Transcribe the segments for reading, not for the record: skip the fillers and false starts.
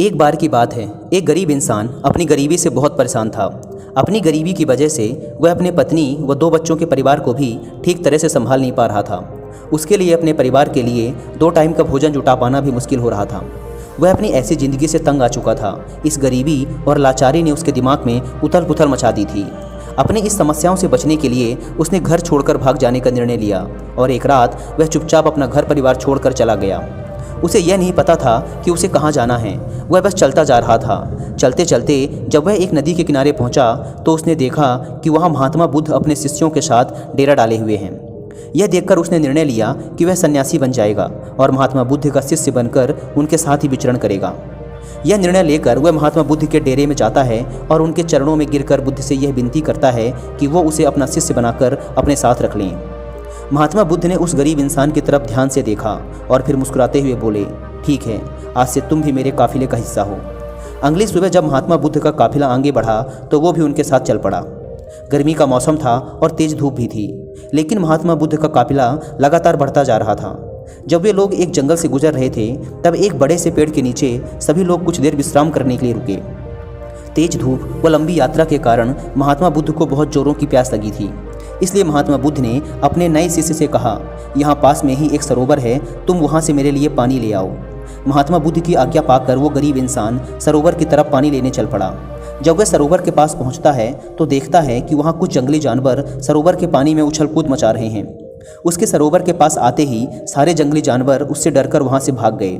एक बार की बात है, एक गरीब इंसान अपनी गरीबी से बहुत परेशान था। अपनी गरीबी की वजह से वह अपने पत्नी व 2 बच्चों के परिवार को भी ठीक तरह से संभाल नहीं पा रहा था। उसके लिए अपने परिवार के लिए 2 टाइम का भोजन जुटा पाना भी मुश्किल हो रहा था। वह अपनी ऐसी ज़िंदगी से तंग आ चुका था। इस गरीबी और लाचारी ने उसके दिमाग में उथल पुथल मचा दी थी। अपनी इस समस्याओं से बचने के लिए उसने घर छोड़कर भाग जाने का निर्णय लिया और एक रात वह चुपचाप अपना घर परिवार छोड़कर चला गया। उसे यह नहीं पता था कि उसे कहाँ जाना है। वह बस चलता जा रहा था। चलते चलते जब वह एक नदी के किनारे पहुंचा तो उसने देखा कि वहाँ महात्मा बुद्ध अपने शिष्यों के साथ डेरा डाले हुए हैं। यह देखकर उसने निर्णय लिया कि वह सन्यासी बन जाएगा और महात्मा बुद्ध का शिष्य बनकर उनके साथ ही विचरण करेगा। यह निर्णय लेकर वह महात्मा बुद्ध के डेरे में जाता है और उनके चरणों में गिरकर बुद्ध से यह विनती करता है कि वो उसे अपना शिष्य बनाकर अपने साथ रख लें। महात्मा बुद्ध ने उस गरीब इंसान की तरफ ध्यान से देखा और फिर मुस्कुराते हुए बोले, ठीक है, आज से तुम भी मेरे काफिले का हिस्सा हो। अगली सुबह जब महात्मा बुद्ध का काफिला आगे बढ़ा तो वो भी उनके साथ चल पड़ा। गर्मी का मौसम था और तेज धूप भी थी, लेकिन महात्मा बुद्ध का काफिला लगातार बढ़ता जा रहा था। जब वे लोग एक जंगल से गुजर रहे थे तब एक बड़े से पेड़ के नीचे सभी लोग कुछ देर विश्राम करने के लिए रुके। तेज धूप व लंबी यात्रा के कारण महात्मा बुद्ध को बहुत जोरों की प्यास लगी थी। इसलिए महात्मा बुद्ध ने अपने नए शिष्य से कहा, यहाँ पास में ही एक सरोवर है, तुम वहाँ से मेरे लिए पानी ले आओ। महात्मा बुद्ध की आज्ञा पाकर वो गरीब इंसान सरोवर की तरफ पानी लेने चल पड़ा। जब वह सरोवर के पास पहुँचता है तो देखता है कि वहाँ कुछ जंगली जानवर सरोवर के पानी में उछल कूद मचा रहे हैं। उसके सरोवर के पास आते ही सारे जंगली जानवर उससे डरकर वहाँ से भाग गए।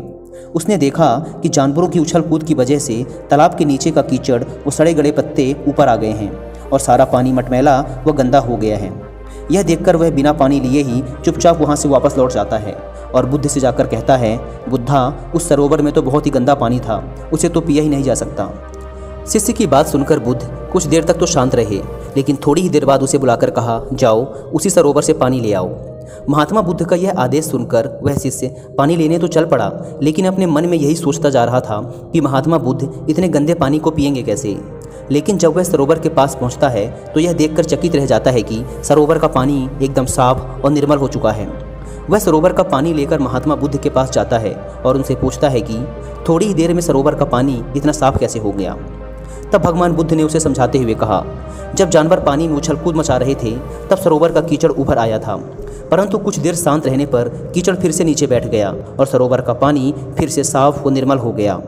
उसने देखा कि जानवरों की उछल कूद की वजह से तालाब के नीचे का कीचड़ व सड़े गड़े पत्ते ऊपर आ गए हैं और सारा पानी मटमैला व गंदा हो गया है। यह देखकर वह बिना पानी लिए ही चुपचाप वहाँ से वापस लौट जाता है और बुद्ध से जाकर कहता है, बुद्धा, उस सरोवर में तो बहुत ही गंदा पानी था, उसे तो पिया ही नहीं जा सकता। शिष्य की बात सुनकर बुद्ध कुछ देर तक तो शांत रहे, लेकिन थोड़ी ही देर बाद उसे बुलाकर कहा, जाओ उसी सरोवर से पानी ले आओ। महात्मा बुद्ध का यह आदेश सुनकर वह शिष्य पानी लेने तो चल पड़ा, लेकिन अपने मन में यही सोचता जा रहा था कि महात्मा बुद्ध इतने गंदे पानी को पिएंगे कैसे। लेकिन जब वह सरोवर के पास पहुंचता है तो यह देखकर चकित रह जाता है कि सरोवर का पानी एकदम साफ और निर्मल हो चुका है। वह सरोवर का पानी लेकर महात्मा बुद्ध के पास जाता है और उनसे पूछता है कि थोड़ी ही देर में सरोवर का पानी इतना साफ कैसे हो गया। तब भगवान बुद्ध ने उसे समझाते हुए कहा, जब जानवर पानी में उछल कूद मचा रहे थे तब सरोवर का कीचड़ उभर आया था, परंतु कुछ देर शांत रहने पर कीचड़ फिर से नीचे बैठ गया और सरोवर का पानी फिर से साफ व निर्मल हो गया।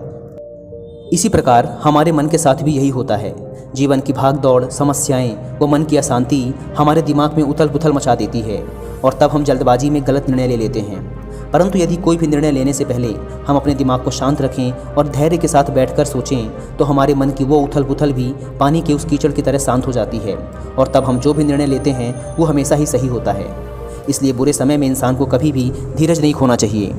इसी प्रकार हमारे मन के साथ भी यही होता है। जीवन की भाग दौड़, समस्याएं व मन की अशांति हमारे दिमाग में उथल पुथल मचा देती है और तब हम जल्दबाजी में गलत निर्णय ले लेते हैं। परंतु यदि कोई भी निर्णय लेने से पहले हम अपने दिमाग को शांत रखें और धैर्य के साथ बैठकर सोचें तो हमारे मन की वो उथल पुथल भी पानी के उस कीचड़ की तरह शांत हो जाती है और तब हम जो भी निर्णय लेते हैं वो हमेशा ही सही होता है। इसलिए बुरे समय में इंसान को कभी भी धीरज नहीं खोना चाहिए।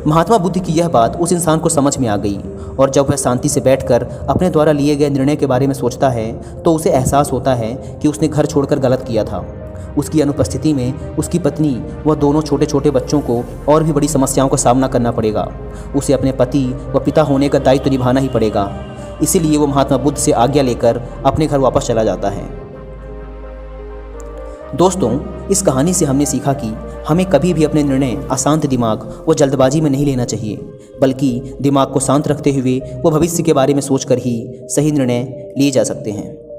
महात्मा बुद्ध की यह बात उस इंसान को समझ में आ गई और जब वह शांति से बैठकर अपने द्वारा लिए गए निर्णय के बारे में सोचता है तो उसे एहसास होता है कि उसने घर छोड़कर गलत किया था। उसकी अनुपस्थिति में उसकी पत्नी व दोनों छोटे छोटे बच्चों को और भी बड़ी समस्याओं का सामना करना पड़ेगा। उसे अपने पति व पिता होने का दायित्व निभाना ही पड़ेगा। इसीलिए वो महात्मा बुद्ध से आज्ञा लेकर अपने घर वापस चला जाता है। दोस्तों, इस कहानी से हमने सीखा कि हमें कभी भी अपने निर्णय अशांत दिमाग व जल्दबाजी में नहीं लेना चाहिए, बल्कि दिमाग को शांत रखते हुए वो भविष्य के बारे में सोचकर ही सही निर्णय लिए जा सकते हैं।